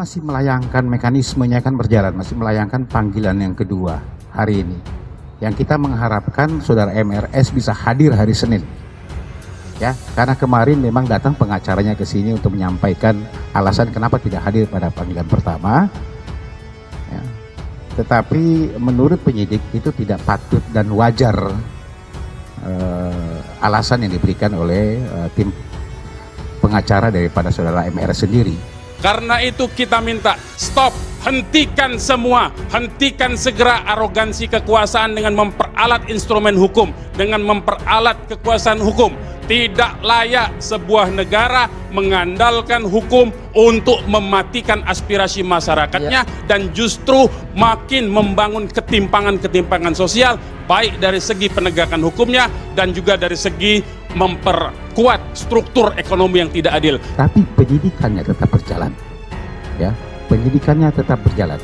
masih melayangkan mekanismenya kan berjalan, masih melayangkan panggilan yang kedua hari ini. Yang kita mengharapkan saudara MRS bisa hadir hari Senin. Ya, karena kemarin memang datang pengacaranya ke sini untuk menyampaikan alasan kenapa tidak hadir pada panggilan pertama. Ya. Tetapi menurut penyidik itu tidak patut dan wajar alasan yang diberikan oleh tim pengacara daripada saudara MRS sendiri. Karena itu kita minta stop, hentikan semua, hentikan segera arogansi kekuasaan dengan memperalat instrumen hukum, dengan memperalat kekuasaan hukum. Tidak layak sebuah negara mengandalkan hukum untuk mematikan aspirasi masyarakatnya dan justru makin membangun ketimpangan-ketimpangan sosial, baik dari segi penegakan hukumnya dan juga dari segi memperkuat struktur ekonomi yang tidak adil. Tapi penyidikannya tetap berjalan, ya, penyidikannya tetap berjalan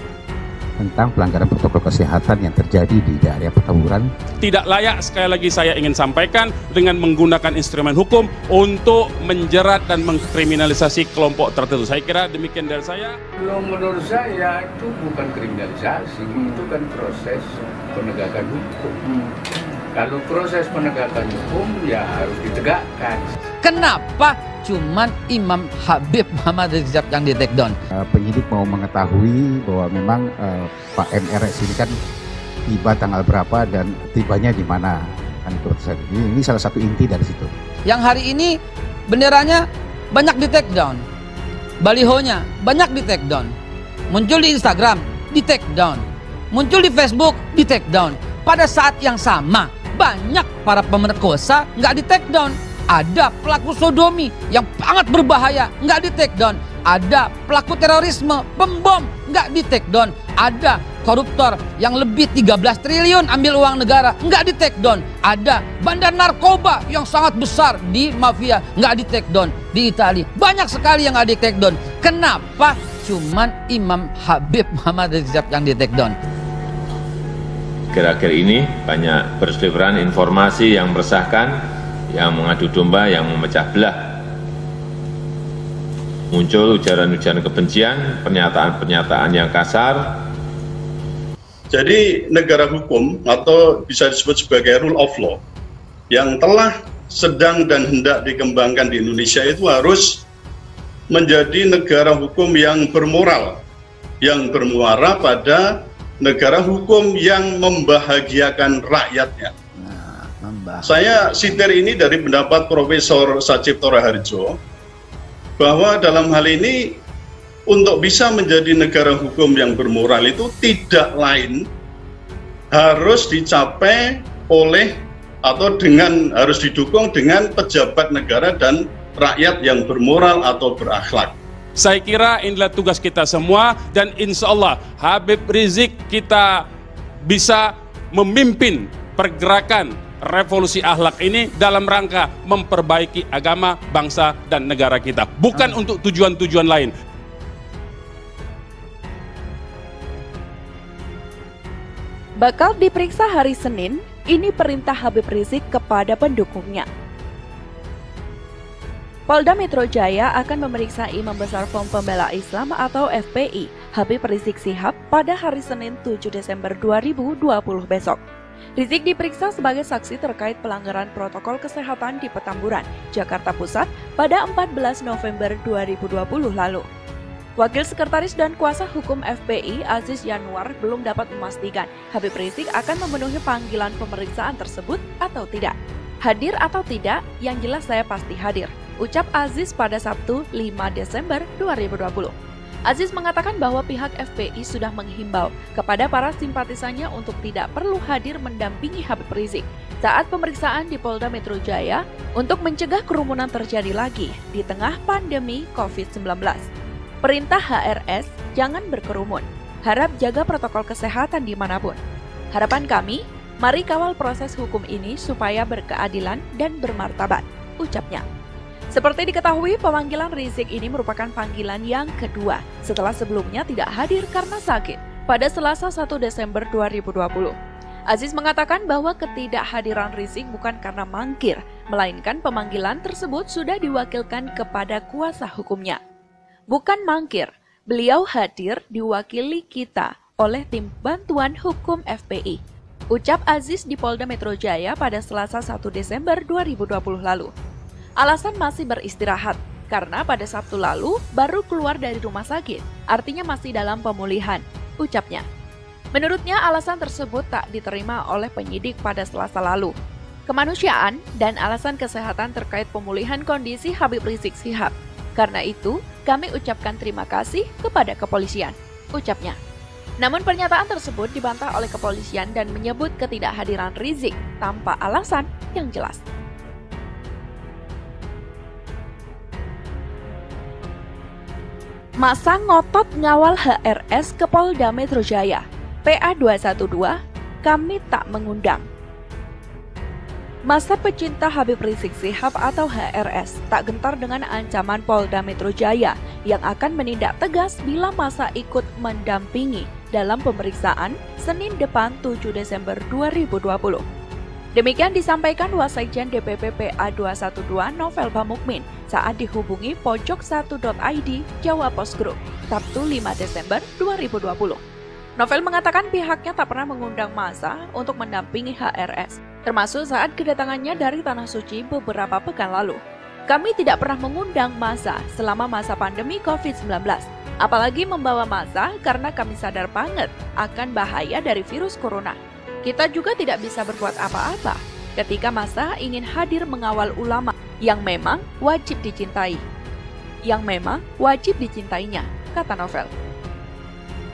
tentang pelanggaran protokol kesehatan yang terjadi di daerah Petamburan. Tidak layak, sekali lagi saya ingin sampaikan, dengan menggunakan instrumen hukum untuk menjerat dan mengkriminalisasi kelompok tertentu. Saya kira demikian dari saya. Menurut saya itu bukan kriminalisasi, itu kan proses penegakan hukum. Kalau proses penegakan hukum ya harus ditegakkan. Kenapa cuman Imam Habib Muhammad Rizik Syihab yang di take down? Penyidik mau mengetahui bahwa memang Pak MRS ini kan tiba tanggal berapa dan tibanya di mana. Kan ini salah satu inti dari situ. Yang hari ini benderanya banyak di take down, balihonya banyak di take down, muncul di Instagram di take down, muncul di Facebook di take down. Pada saat yang sama banyak para pemerkosa nggak di take down. Ada pelaku sodomi yang sangat berbahaya, nggak di take down. Ada pelaku terorisme, pembom, nggak di take down. Ada koruptor yang lebih 13 triliun ambil uang negara, nggak di take down. Ada bandar narkoba yang sangat besar di mafia, nggak di take down. Di Italia banyak sekali yang nggak di take down. Kenapa cuman Imam Habib Muhammad Rizik Syihab yang di take down? Akhir-akhir ini banyak berseliweran informasi yang meresahkan, yang mengadu domba, yang memecah belah. Muncul ujaran-ujaran kebencian, pernyataan-pernyataan yang kasar. Jadi negara hukum atau bisa disebut sebagai rule of law yang telah sedang dan hendak dikembangkan di Indonesia itu harus menjadi negara hukum yang bermoral, yang bermuara pada negara hukum yang membahagiakan rakyatnya. Saya sitir ini dari pendapat Profesor Sacipto Raharjo bahwa dalam hal ini untuk bisa menjadi negara hukum yang bermoral itu tidak lain harus dicapai oleh atau dengan harus didukung dengan pejabat negara dan rakyat yang bermoral atau berakhlak. Saya kira inilah tugas kita semua dan insya Allah Habib Rizik kita bisa memimpin pergerakan revolusi akhlak ini dalam rangka memperbaiki agama, bangsa, dan negara kita. Bukan untuk tujuan-tujuan lain. Bakal diperiksa hari Senin, ini perintah Habib Rizik kepada pendukungnya. Polda Metro Jaya akan memeriksa Imam Besar Front Pembela Islam atau FPI, Habib Rizik Syihab pada hari Senin 7 Desember 2020 besok. Rizik diperiksa sebagai saksi terkait pelanggaran protokol kesehatan di Petamburan, Jakarta Pusat pada 14 November 2020 lalu. Wakil Sekretaris dan Kuasa Hukum FPI Aziz Yanuar belum dapat memastikan Habib Rizik akan memenuhi panggilan pemeriksaan tersebut atau tidak. Hadir atau tidak, yang jelas saya pasti hadir, ucap Aziz pada Sabtu 5 Desember 2020. Aziz mengatakan bahwa pihak FPI sudah menghimbau kepada para simpatisannya untuk tidak perlu hadir mendampingi Habib Rizik saat pemeriksaan di Polda Metro Jaya untuk mencegah kerumunan terjadi lagi di tengah pandemi COVID-19. Perintah HRS, jangan berkerumun. Harap jaga protokol kesehatan dimanapun. Harapan kami, mari kawal proses hukum ini supaya berkeadilan dan bermartabat, ucapnya. Seperti diketahui, pemanggilan Rizik ini merupakan panggilan yang kedua setelah sebelumnya tidak hadir karena sakit pada Selasa 1 Desember 2020. Aziz mengatakan bahwa ketidakhadiran Rizik bukan karena mangkir, melainkan pemanggilan tersebut sudah diwakilkan kepada kuasa hukumnya. Bukan mangkir, Beliau hadir diwakili kita oleh tim bantuan hukum FPI. Ucap Aziz di Polda Metro Jaya pada Selasa 1 Desember 2020 lalu. Alasan masih beristirahat, karena pada Sabtu lalu baru keluar dari rumah sakit, artinya masih dalam pemulihan, ucapnya. Menurutnya alasan tersebut tak diterima oleh penyidik pada Selasa lalu. Kemanusiaan dan alasan kesehatan terkait pemulihan kondisi Habib Rizik Syihab. Karena itu, kami ucapkan terima kasih kepada kepolisian, ucapnya. Namun pernyataan tersebut dibantah oleh kepolisian dan menyebut ketidakhadiran Rizik tanpa alasan yang jelas. Masa ngotot ngawal HRS ke Polda Metro Jaya. PA 212, kami tak mengundang. Masa pecinta Habib Rizik Syihab atau HRS tak gentar dengan ancaman Polda Metro Jaya yang akan menindak tegas bila masa ikut mendampingi dalam pemeriksaan Senin depan 7 Desember 2020. Demikian disampaikan Wasekjen DPP PA 212 Novel Bamukmin saat dihubungi pojok1.id Jawa Post Group, Sabtu 5 Desember 2020. Novel mengatakan pihaknya tak pernah mengundang massa untuk mendampingi HRS, termasuk saat kedatangannya dari Tanah Suci beberapa pekan lalu. Kami tidak pernah mengundang massa selama masa pandemi COVID-19, apalagi membawa massa karena kami sadar banget akan bahaya dari virus corona. Kita juga tidak bisa berbuat apa-apa ketika massa ingin hadir mengawal ulama yang memang wajib dicintai. Kata Novel.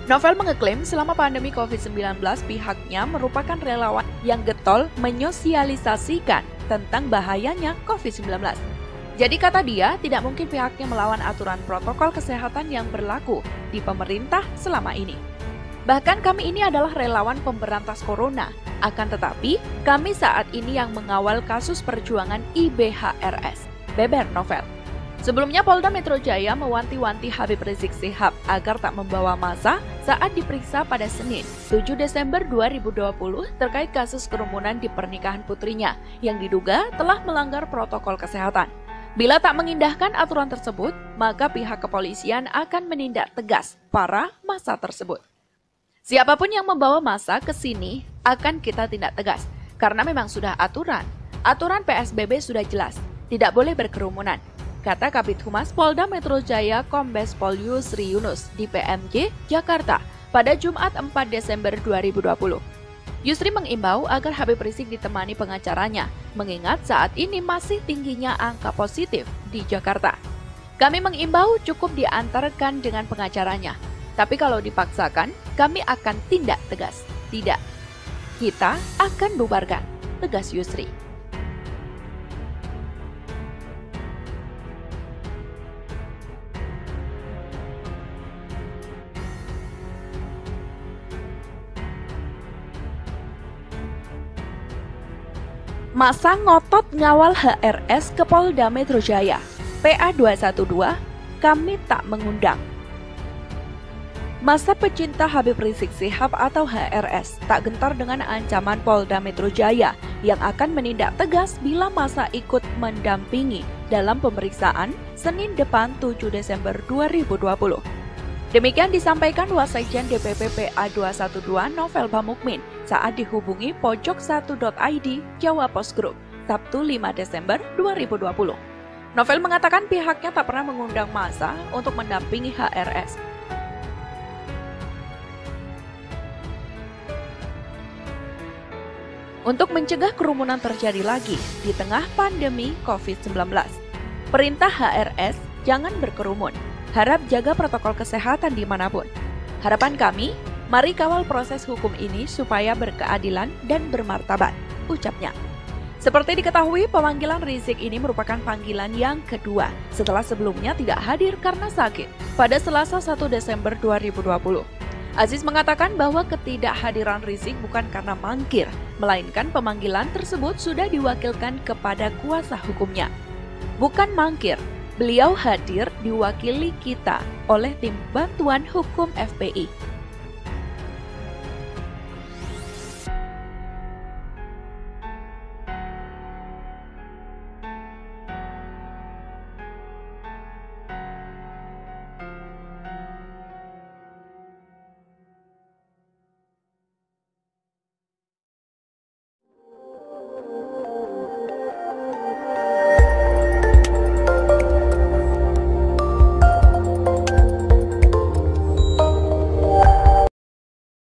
Novel mengeklaim selama pandemi COVID-19 pihaknya merupakan relawan yang getol menyosialisasikan tentang bahayanya COVID-19. Jadi kata dia, tidak mungkin pihaknya melawan aturan protokol kesehatan yang berlaku di pemerintah selama ini. Bahkan kami ini adalah relawan pemberantas corona, akan tetapi kami saat ini yang mengawal kasus perjuangan IBHRS, beber Novel. Sebelumnya Polda Metro Jaya mewanti-wanti Habib Rizik Syihab agar tak membawa massa saat diperiksa pada Senin, 7 Desember 2020 terkait kasus kerumunan di pernikahan putrinya yang diduga telah melanggar protokol kesehatan. Bila tak mengindahkan aturan tersebut, maka pihak kepolisian akan menindak tegas para massa tersebut. Siapapun yang membawa massa ke sini akan kita tindak tegas, karena memang sudah aturan. Aturan PSBB sudah jelas, tidak boleh berkerumunan, kata Kabid Humas Polda Metro Jaya Kombes Pol Yusri Yunus di PMJ, Jakarta pada Jumat 4 Desember 2020. Yusri mengimbau agar Habib Rizik ditemani pengacaranya, mengingat saat ini masih tingginya angka positif di Jakarta. Kami mengimbau cukup diantarkan dengan pengacaranya, tapi kalau dipaksakan, kami akan tindak tegas. Tidak, kita akan bubarkan, tegas Yusri. Masa ngotot ngawal HRS ke Polda Metro Jaya. PA 212, kami tak mengundang. Masa pecinta Habib Rizik Syihab atau HRS tak gentar dengan ancaman Polda Metro Jaya yang akan menindak tegas bila masa ikut mendampingi dalam pemeriksaan Senin depan 7 Desember 2020. Demikian disampaikan Wasekjen DPP PA 212 Novel Bamukmin saat dihubungi pojok1.id Jawa Post Group, Sabtu 5 Desember 2020. Novel mengatakan pihaknya tak pernah mengundang massa untuk mendampingi HRS. Untuk mencegah kerumunan terjadi lagi di tengah pandemi COVID-19. Perintah HRS jangan berkerumun. Harap jaga protokol kesehatan dimanapun. Harapan kami, mari kawal proses hukum ini supaya berkeadilan dan bermartabat, ucapnya. Seperti diketahui, pemanggilan Rizik ini merupakan panggilan yang kedua setelah sebelumnya tidak hadir karena sakit pada Selasa 1 Desember 2020. Aziz mengatakan bahwa ketidakhadiran Rizik bukan karena mangkir, melainkan pemanggilan tersebut sudah diwakilkan kepada kuasa hukumnya. Bukan mangkir, beliau hadir diwakili kita oleh tim bantuan hukum FPI.